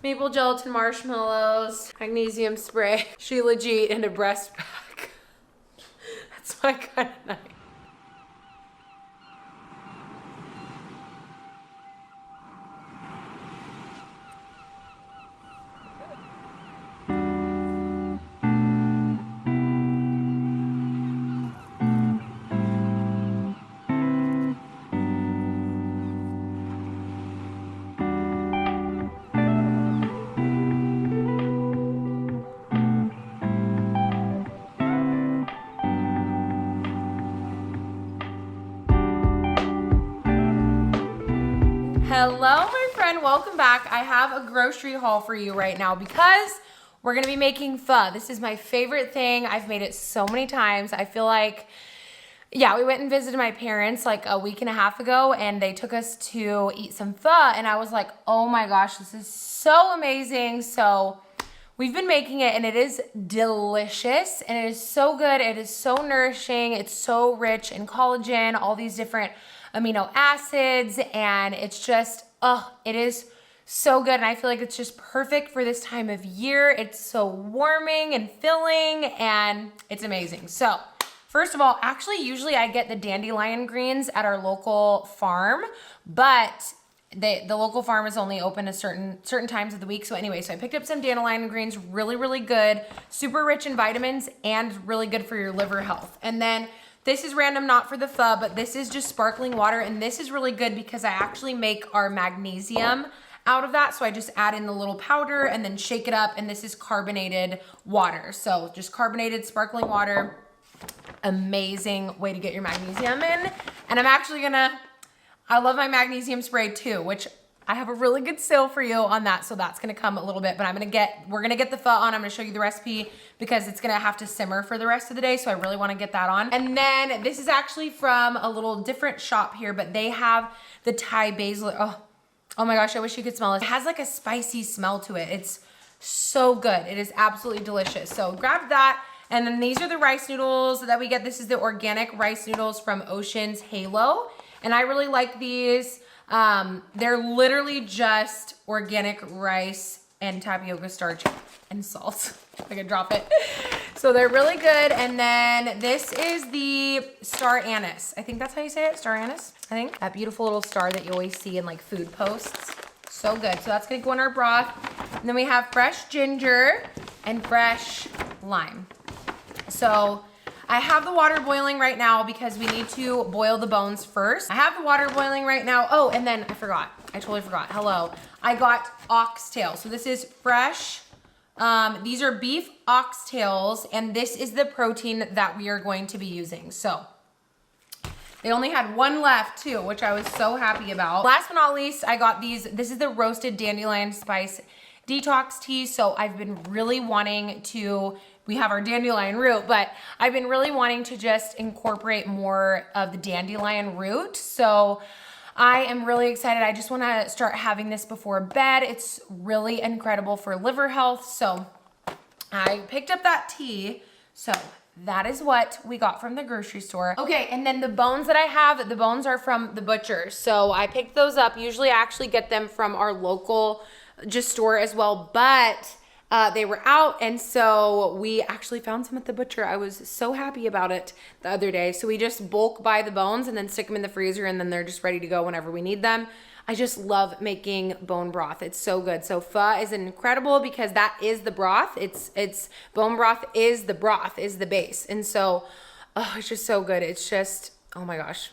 Maple gelatin marshmallows, magnesium spray, Sheila G, and a breast pack. That's my kind of night. Hello, my friend, welcome back. I have a grocery haul for you right now because we're gonna be making pho. This is my favorite thing. I've made it so many times. I feel like, yeah, we went and visited my parents like a week and a half ago and they took us to eat some pho and I was like, oh my gosh, this is so amazing. So we've been making it and it is delicious and it is so good. It is so nourishing. It's so rich in collagen, all these different amino acids, and it's just, it is so good. And I feel like it's just perfect for this time of year. It's so warming and filling and it's amazing. So first of all, actually, usually I get the dandelion greens at our local farm, but the local farm is only open a certain times of the week. So anyway, so I picked up some dandelion greens, really, really good, super rich in vitamins and really good for your liver health. And then this is random, not for the pho, but this is just sparkling water. And this is really good because I actually make our magnesium out of that. So I just add in the little powder and then shake it up. And this is carbonated water. So just carbonated sparkling water. Amazing way to get your magnesium in. And I'm actually I love my magnesium spray too, which I have a really good sale for you on that. So that's gonna come a little bit, but we're gonna get the pho on. I'm gonna show you the recipe because it's gonna have to simmer for the rest of the day. So I really wanna get that on. And then this is actually from a little different shop here, but they have the Thai basil. Oh my gosh, I wish you could smell it. It has like a spicy smell to it. It's so good. It is absolutely delicious. So grab that. And then these are the rice noodles that we get. This is the organic rice noodles from Ocean's Halo. And I really like these. They're literally just organic rice and tapioca starch and salt. I can drop it. So they're really good. And then this is the star anise. I think that's how you say it, star anise, I think. That beautiful little star that you always see in like food posts. So good. So that's gonna go in our broth. And then we have fresh ginger and fresh lime. So I have the water boiling right now because we need to boil the bones first. I have the water boiling right now. Oh, and then I forgot. I totally forgot. Hello. I got oxtail. So this is fresh. These are beef oxtails, and this is the protein that we are going to be using. So they only had one left too, which I was so happy about. Last but not least, I got these. This is the roasted dandelion spice detox tea. So I've been really wanting to, we have our dandelion root, but I've been really wanting to just incorporate more of the dandelion root. So I am really excited. I just want to start having this before bed. It's really incredible for liver health. So I picked up that tea. So that is what we got from the grocery store. Okay, and then the bones that I have, the bones are from the butcher. So I picked those up. Usually I actually get them from our local just store as well, but they were out, and so we actually found some at the butcher. I was so happy about it the other day. So we just bulk buy the bones and then stick them in the freezer, and then they're just ready to go whenever we need them. I just love making bone broth. It's so good. So pho is incredible because that is the broth. It's bone broth is the broth, is the base. And so, it's just so good. It's just, oh my gosh,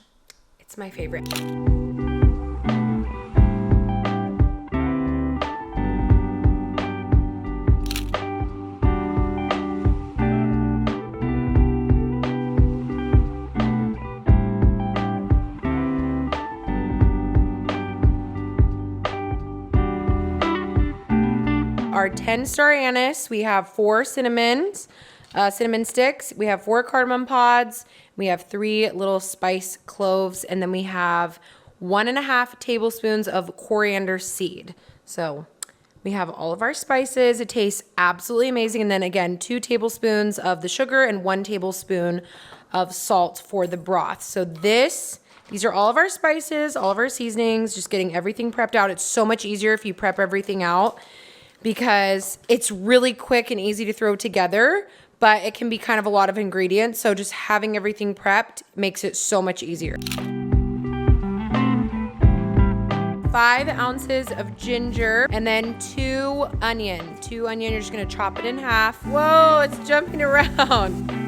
it's my favorite. Our 10 star anise, we have 4 cinnamon sticks, we have 4 cardamom pods, we have 3 little spice cloves, and then we have 1.5 tablespoons of coriander seed. So we have all of our spices. It tastes absolutely amazing. And then again, 2 tablespoons of the sugar and 1 tablespoon of salt for the broth. So these are all of our spices, all of our seasonings, just getting everything prepped out. It's so much easier if you prep everything out. because it's really quick and easy to throw together, but it can be kind of a lot of ingredients. So just having everything prepped makes it so much easier. 5 ounces of ginger, and then 2 onion. 2 onion, you're just gonna chop it in half. Whoa, it's jumping around.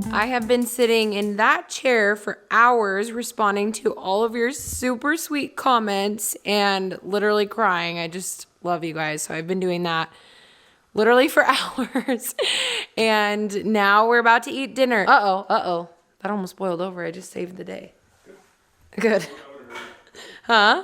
I have been sitting in that chair for hours responding to all of your super sweet comments and literally crying. I just love you guys. So I've been doing that literally for hours. And now we're about to eat dinner. Uh-oh. That almost boiled over. I just saved the day. Good. Huh?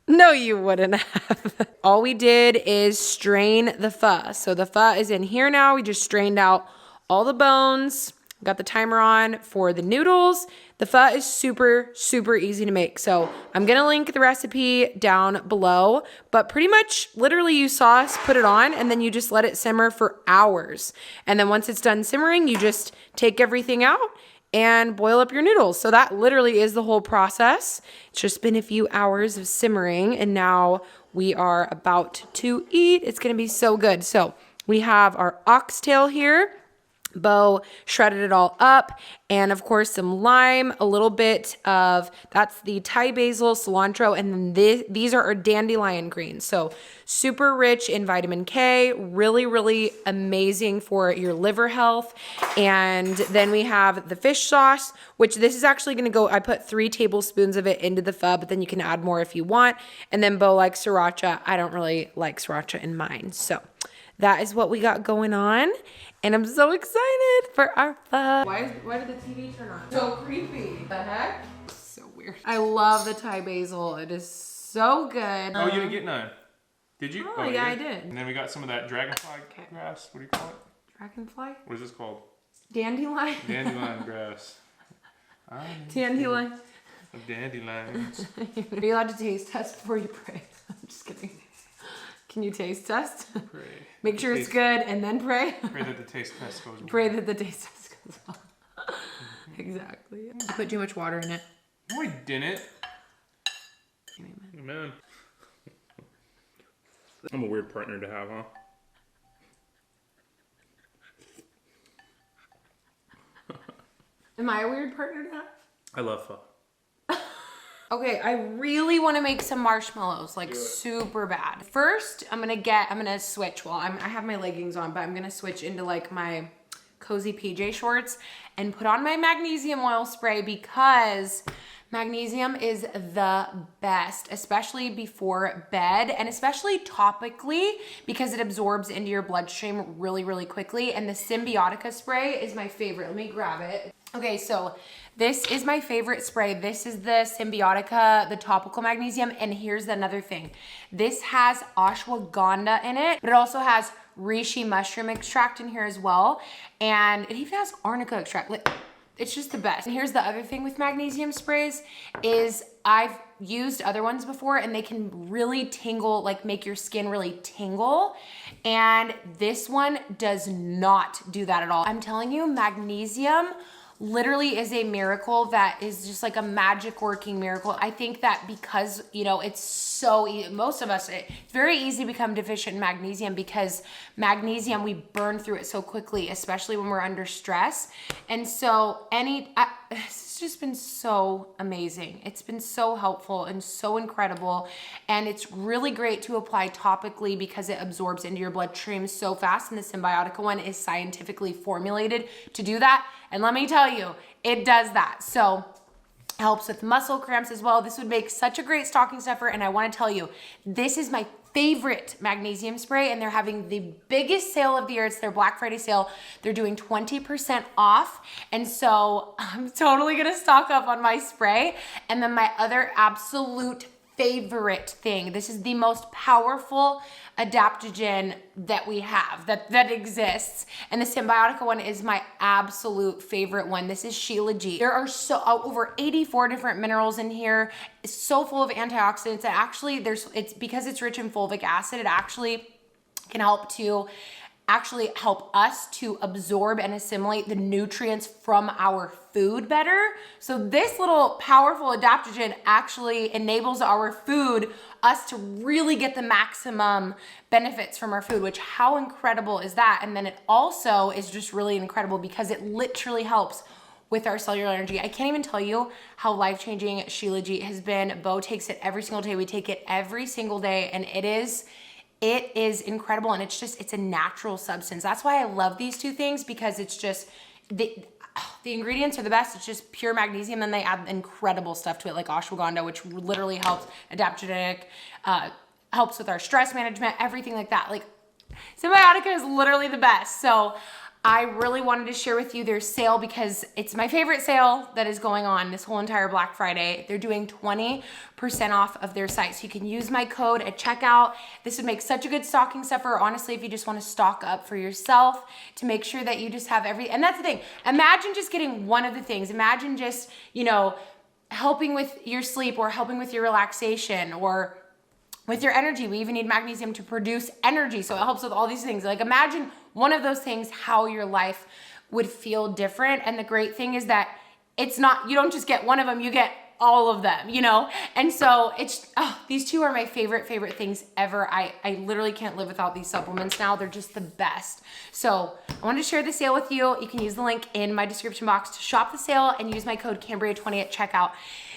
No, you wouldn't have. All we did is strain the pho. So the pho is in here now. We just strained out all the bones. Got the timer on for the noodles. The pho is super, super easy to make. So I'm gonna link the recipe down below, but pretty much literally you sauce, put it on, and then you just let it simmer for hours. And then once it's done simmering, you just take everything out and boil up your noodles. So that literally is the whole process. It's just been a few hours of simmering, and now we are about to eat. It's gonna be so good. So we have our oxtail here. Bo shredded it all up, and of course some lime, a little bit of, that's the Thai basil, cilantro, and then these are our dandelion greens. So super rich in vitamin K, really, really amazing for your liver health. And then we have the fish sauce, which this is actually gonna go, I put 3 tablespoons of it into the pho, but then you can add more if you want. And then Bo likes sriracha. I don't really like sriracha in mine. So that is what we got going on. And I'm so excited for our pho. Why did the TV turn on? So creepy. The heck? So weird. I love the Thai basil. It is so good. Oh, you didn't get none. Did you? Oh, yeah, I did. And then we got some of that dragonfly grass. What do you call it? Dragonfly? What is this called? Dandelion? Dandelion grass. Dandelion. Of dandelions. Are you allowed to taste test before you pray? I'm just kidding. Can you taste test? Pray. Make sure it's good and then pray. Pray that the taste test goes well. Pray that the taste test goes well. Exactly. You put too much water in it. No, I didn't. Amen. I'm a weird partner to have, huh? Am I a weird partner to have? I love pho. Okay, I really want to make some marshmallows, like super bad. First, I'm gonna switch. Well, I have my leggings on, but I'm gonna switch into like my cozy PJ shorts and put on my magnesium oil spray, because magnesium is the best, especially before bed, and especially topically, because it absorbs into your bloodstream really, really quickly. And the Symbiotica spray is my favorite. Let me grab it. Okay, so this is my favorite spray. This is the Symbiotica, the topical magnesium. And here's another thing. This has ashwagandha in it, but it also has reishi mushroom extract in here as well. And it even has arnica extract. It's just the best. And here's the other thing with magnesium sprays is I've used other ones before, and they can really tingle, like make your skin really tingle. And this one does not do that at all. I'm telling you, magnesium literally is a miracle that is just like a magic working miracle. I think that because, you know, it's so, most of us, it's very easy to become deficient in magnesium, because magnesium, we burn through it so quickly, especially when we're under stress. And so it's just been so amazing. It's been so helpful and so incredible. And it's really great to apply topically because it absorbs into your bloodstream so fast. And the Symbiotica one is scientifically formulated to do that. And let me tell you, it does that. So Helps with muscle cramps as well. This would make such a great stocking stuffer. And I want to tell you, this is my favorite magnesium spray, and they're having the biggest sale of the year. It's their Black Friday sale. They're doing 20% off. And so I'm totally gonna stock up on my spray. And then my other absolute favorite thing, this is the most powerful adaptogen that we have, that exists. And the Symbiotica one is my absolute favorite one. This is Sheila G. There are over 84 different minerals in here. It's so full of antioxidants. It actually, it's because it's rich in fulvic acid, it actually can help us to absorb and assimilate the nutrients from our food better. So this little powerful adaptogen actually enables our food, us to really get the maximum benefits from our food, which how incredible is that? And then it also is just really incredible because it literally helps with our cellular energy. I can't even tell you how life-changing Sheila G has been. Bo takes it every single day. We take it every single day, and it is incredible, and it's a natural substance. That's why I love these two things, because it's just, the ingredients are the best. It's just pure magnesium, and they add incredible stuff to it, like ashwagandha, which literally helps adaptogenic, helps with our stress management, everything like that. Like, Symbiotica is literally the best. So I really wanted to share with you their sale because it's my favorite sale that is going on this whole entire Black Friday. They're doing 20% off of their site. So you can use my code at checkout. This would make such a good stocking stuffer. Honestly, if you just want to stock up for yourself to make sure that you just have and that's the thing. Imagine just getting one of the things. Imagine just, helping with your sleep or helping with your relaxation or with your energy. We even need magnesium to produce energy. So it helps with all these things. Like, imagine one of those things, how your life would feel different. And the great thing is that you don't just get one of them, you get all of them, And so these two are my favorite things ever. I literally can't live without these supplements now. They're just the best. So I wanted to share the sale with you. You can use the link in my description box to shop the sale and use my code Cambria20 at checkout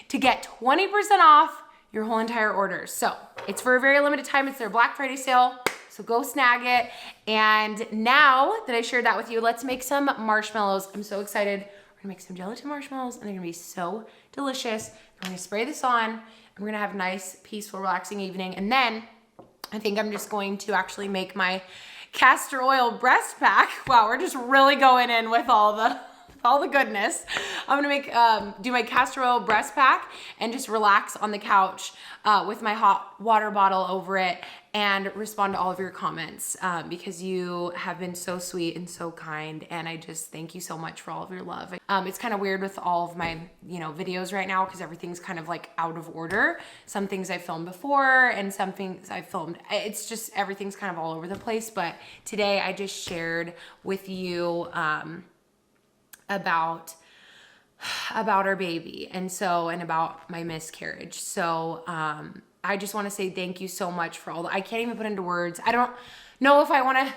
to get 20% off your whole entire order. So it's for a very limited time. It's their Black Friday sale. So go snag it. And now that I shared that with you, let's make some marshmallows. I'm so excited. We're gonna make some gelatin marshmallows, and they're gonna be so delicious. I'm gonna spray this on, and we're gonna have a nice, peaceful, relaxing evening. And then I think I'm just going to actually make my castor oil breast pack. Wow, we're just really going in with all the goodness. I'm gonna do my castor oil breast pack and just relax on the couch with my hot water bottle over it and respond to all of your comments because you have been so sweet and so kind, and I just thank you so much for all of your love. It's kind of weird with all of my videos right now because everything's kind of like out of order. Some things I filmed before and some things I filmed. It's just everything's kind of all over the place. But today I just shared with you about our baby and about my miscarriage. So I just want to say thank you so much for all I can't even put into words. I don't know if I want to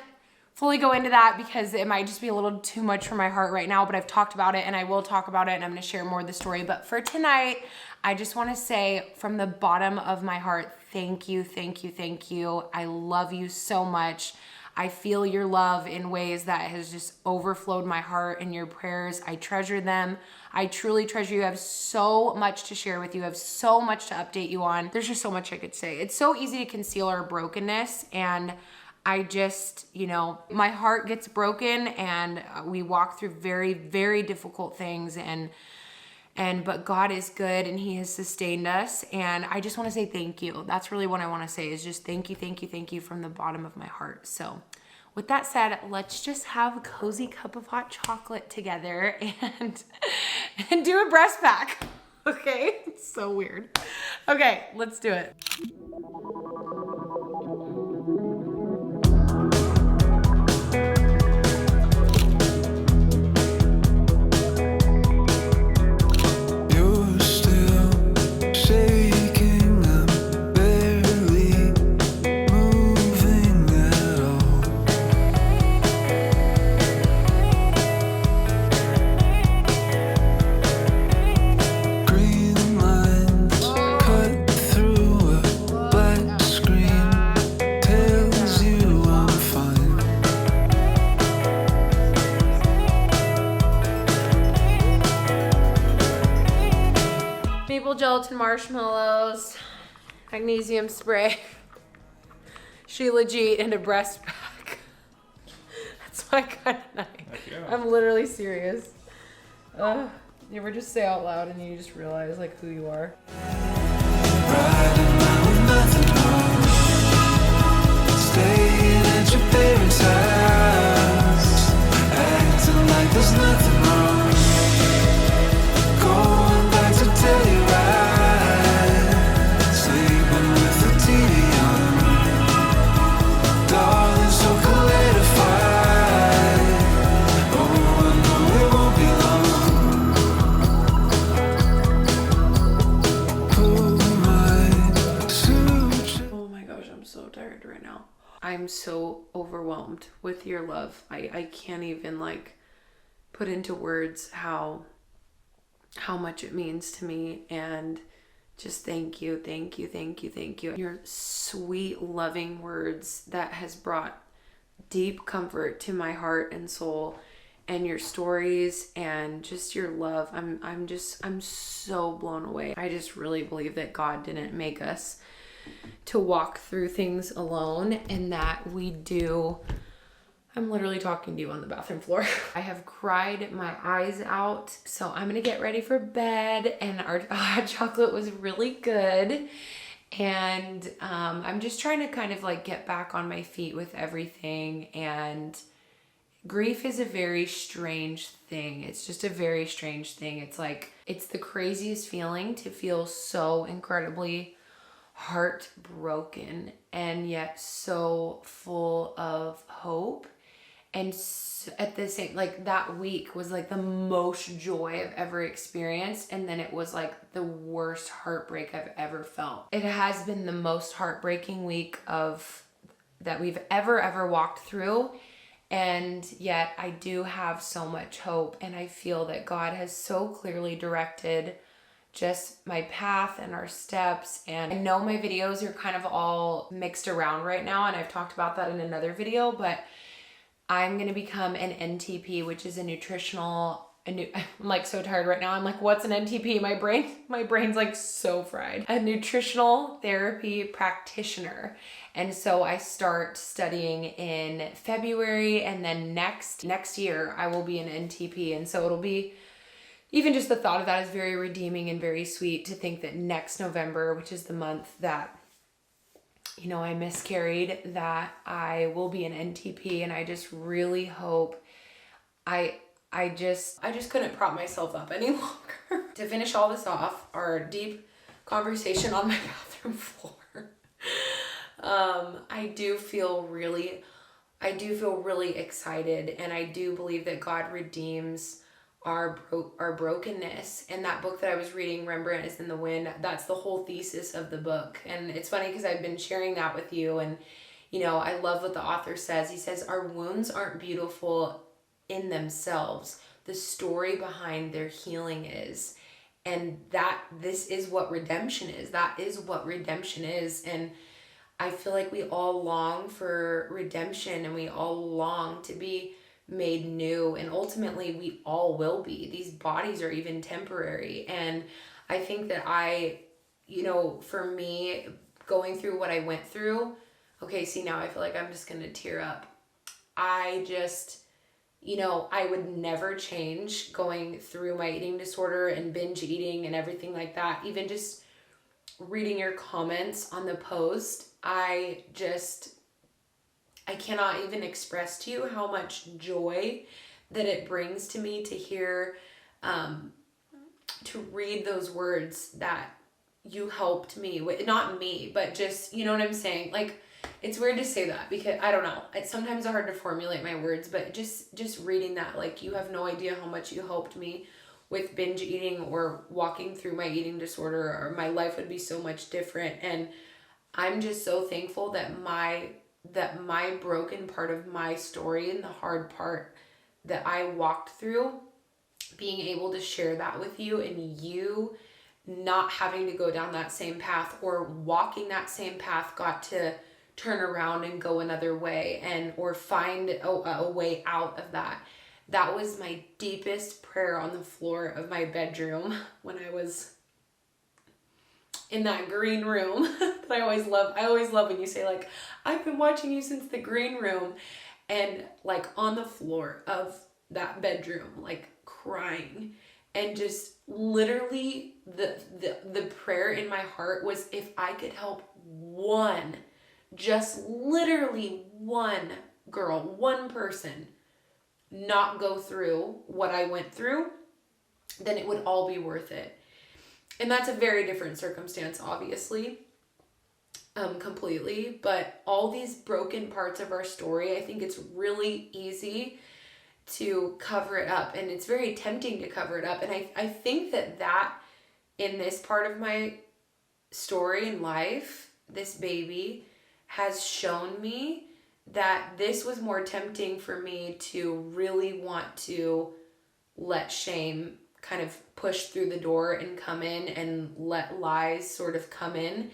fully go into that because it might just be a little too much for my heart right now, but I've talked about it and I will talk about it, and I'm going to share more of the story. But for tonight, I just want to say from the bottom of my heart, thank you, thank you, thank you. I love you so much. I feel your love in ways that has just overflowed my heart, and your prayers, I treasure them. I truly treasure you. I have so much to share with you. I have so much to update you on. There's just so much I could say. It's so easy to conceal our brokenness, and I just, my heart gets broken, and we walk through very, very difficult things, but God is good, and he has sustained us. And I just want to say thank you. That's really what I want to say, is just thank you, thank you, thank you from the bottom of my heart. So with that said, let's just have a cozy cup of hot chocolate together and do a breast pack. Okay? It's so weird. Okay, let's do it. Green lines cut through a black roasted marshmallows, magnesium spray, Sheila G, and a breast pack. That's my kind of night. Yeah. I'm literally serious. You ever just say out loud and you just realize like who you are? Staying at your parents' house, acting like there's nothing wrong. Going back to Telluride, sleeping with the TV on. Darling, so solidified. Oh, I know it won't be long. Pull my suit. Oh my gosh, I'm so tired right now. I'm so overwhelmed with your love. I can't even like put into words how much it means to me, and just thank you. Your sweet, loving words that has brought deep comfort to my heart and soul, and your stories and just your love. I'm so blown away. I just really believe that God didn't make us to walk through things alone, and that we do. I'm literally talking to you on the bathroom floor. I have cried my eyes out, so I'm gonna get ready for bed, and our hot chocolate was really good. And I'm just trying to kind of like get back on my feet with everything. And grief is a very strange thing. It's just a very strange thing. It's like, it's the craziest feeling to feel so incredibly heartbroken and yet so full of hope. And at the same, like that week was like the most joy I've ever experienced, and then it was like the worst heartbreak I've ever felt. It has been the most heartbreaking week that we've ever walked through, and yet I do have so much hope, and I feel that God has so clearly directed just my path and our steps. And I know my videos are kind of all mixed around right now, and I've talked about that in another video, but I'm going to become an NTP, which is I'm like so tired right now. I'm like, what's an NTP? My brain's like so fried. A nutritional therapy practitioner. And so I start studying in February, and then next year I will be an NTP. And so it'll be, even just the thought of that is very redeeming and very sweet, to think that next November, which is the month that, you know, I miscarried, that I will be an NTP. And I just really hope I just couldn't prop myself up any longer. To finish all this off, our deep conversation on my bathroom floor. I do feel really excited, and I do believe that God redeems our brokenness. And that book that I was reading, Rembrandt is in the Wind, that's the whole thesis of the book. And it's funny because I've been sharing that with you, and you know, I love what the author says. He says our wounds aren't beautiful in themselves, the story behind their healing is. And that this is what redemption is. That is what redemption is. And I feel like we all long for redemption, and we all long to be made new, and ultimately we all will be. These bodies are even temporary. And I think that for me, going through what I went through, okay, see, now I feel like I'm just gonna tear up. I would never change going through my eating disorder and binge eating and everything like that. Even just reading your comments on the post, I cannot even express to you how much joy that it brings to me to hear, to read those words that you helped me with. Not me, but just, you know what I'm saying? Like, it's weird to say that because I don't know. It's sometimes hard to formulate my words, but just reading that, like, you have no idea how much you helped me with binge eating or walking through my eating disorder, or my life would be so much different. And I'm just so thankful that my broken part of my story, and the hard part that I walked through, being able to share that with you, and you not having to go down that same path, or walking that same path, got to turn around and go another way, or find a way out of that. That was my deepest prayer on the floor of my bedroom when I was in that green room that I always love when you say like, I've been watching you since the green room, and like on the floor of that bedroom, like crying, and just literally the prayer in my heart was, if I could help one, just literally one girl, one person not go through what I went through, then it would all be worth it. And that's a very different circumstance, obviously, completely. But all these broken parts of our story, I think it's really easy to cover it up. And it's very tempting to cover it up. And I think that in this part of my story in life, this baby has shown me that this was more tempting for me to really want to let shame kind of push through the door and come in, and let lies sort of come in.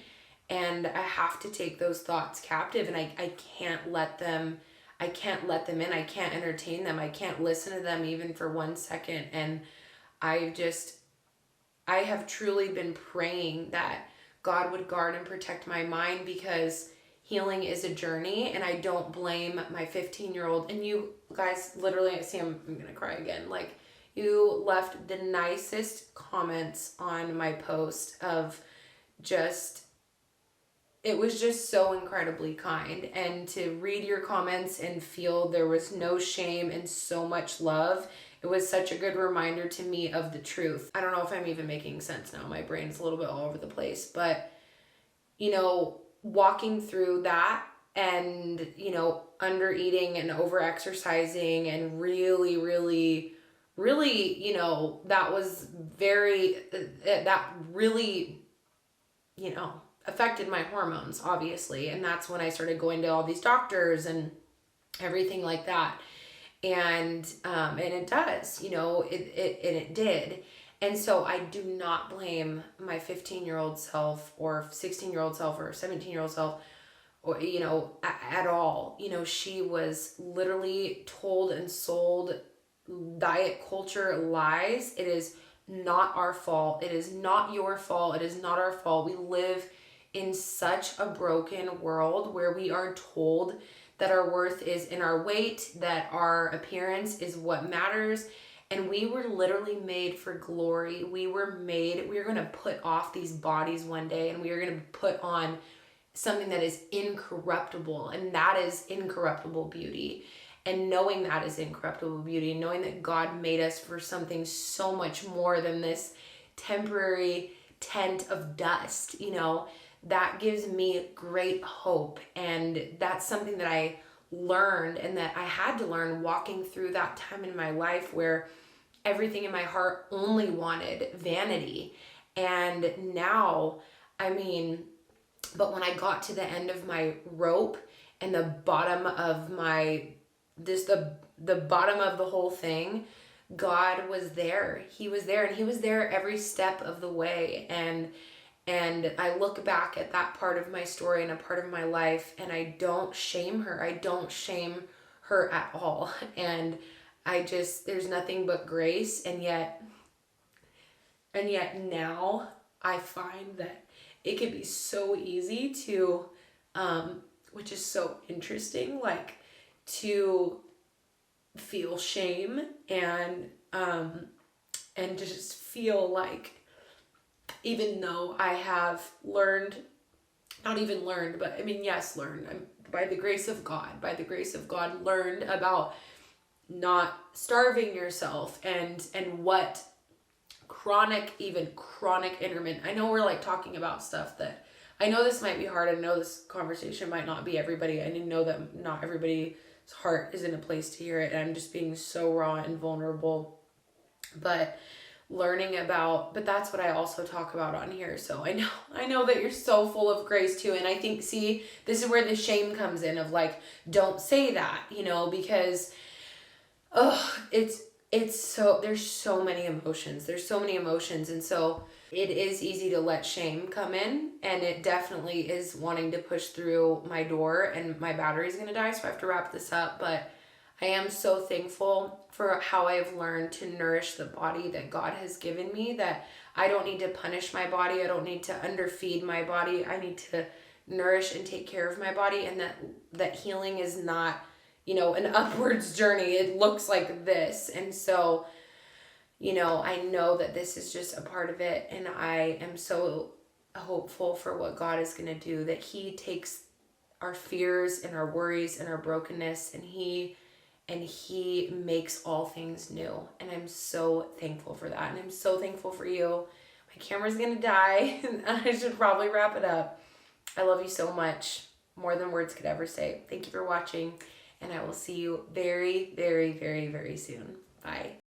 And I have to take those thoughts captive, and I can't let them in. I can't entertain them. I can't listen to them even for 1 second. And I have truly been praying that God would guard and protect my mind, because healing is a journey, and I don't blame my 15-year-old. And you guys, literally, I'm gonna cry again. Like, you left the nicest comments on my post of just, it was just so incredibly kind. And to read your comments and feel there was no shame and so much love, it was such a good reminder to me of the truth. I don't know if I'm even making sense now. My brain's a little bit all over the place, but walking through that, and, under eating and over exercising, and really, that was that really, affected my hormones, obviously. And that's when I started going to all these doctors and everything like that. And it does, it did. And so I do not blame my 15-year-old self, or 16-year-old self, or 17-year-old self, or, at all. She was literally told and sold diet culture lies. It is not our fault. It is not your fault. It is not our fault. We live in such a broken world where we are told that our worth is in our weight, that our appearance is what matters. And we were literally made for glory. We were going to put off these bodies one day, and we are going to put on something that is incorruptible, and that is incorruptible beauty. And knowing that is incorruptible beauty, knowing that God made us for something so much more than this temporary tent of dust, that gives me great hope. And that's something that I learned, and that I had to learn walking through that time in my life where everything in my heart only wanted vanity. And now, but when I got to the end of my rope and the bottom of the bottom of the whole thing, God was there. He was there, and he was there every step of the way. And I look back at that part of my story and a part of my life, and I don't shame her. I don't shame her at all. And there's nothing but grace. And yet now I find that it can be so easy to, which is so interesting, like, to feel shame and just feel like, even though I have learned, learned by the grace of God, learned about not starving yourself and what chronic intermittent. I know we're like talking about stuff that, I know this might be hard. I know this conversation might not be everybody. I didn't know that not everybody's heart is in a place to hear it. And I'm just being so raw and vulnerable, but that's what I also talk about on here. So I know that you're so full of grace too. And I think, see, this is where the shame comes in of like, don't say that, because, it's so, there's so many emotions. And so it is easy to let shame come in, and it definitely is wanting to push through my door, and my battery's going to die. So I have to wrap this up, but I am so thankful for how I have learned to nourish the body that God has given me, that I don't need to punish my body. I don't need to underfeed my body. I need to nourish and take care of my body, and that healing is not, you know, an upwards journey. It looks like this. And so, you know, I know that this is just a part of it, and I am so hopeful for what God is going to do, that he takes our fears and our worries and our brokenness, and he makes all things new. And I'm so thankful for that. And I'm so thankful for you. My camera's going to die. I should probably wrap it up. I love you so much, more than words could ever say. Thank you for watching, and I will see you very, very, very, very soon. Bye.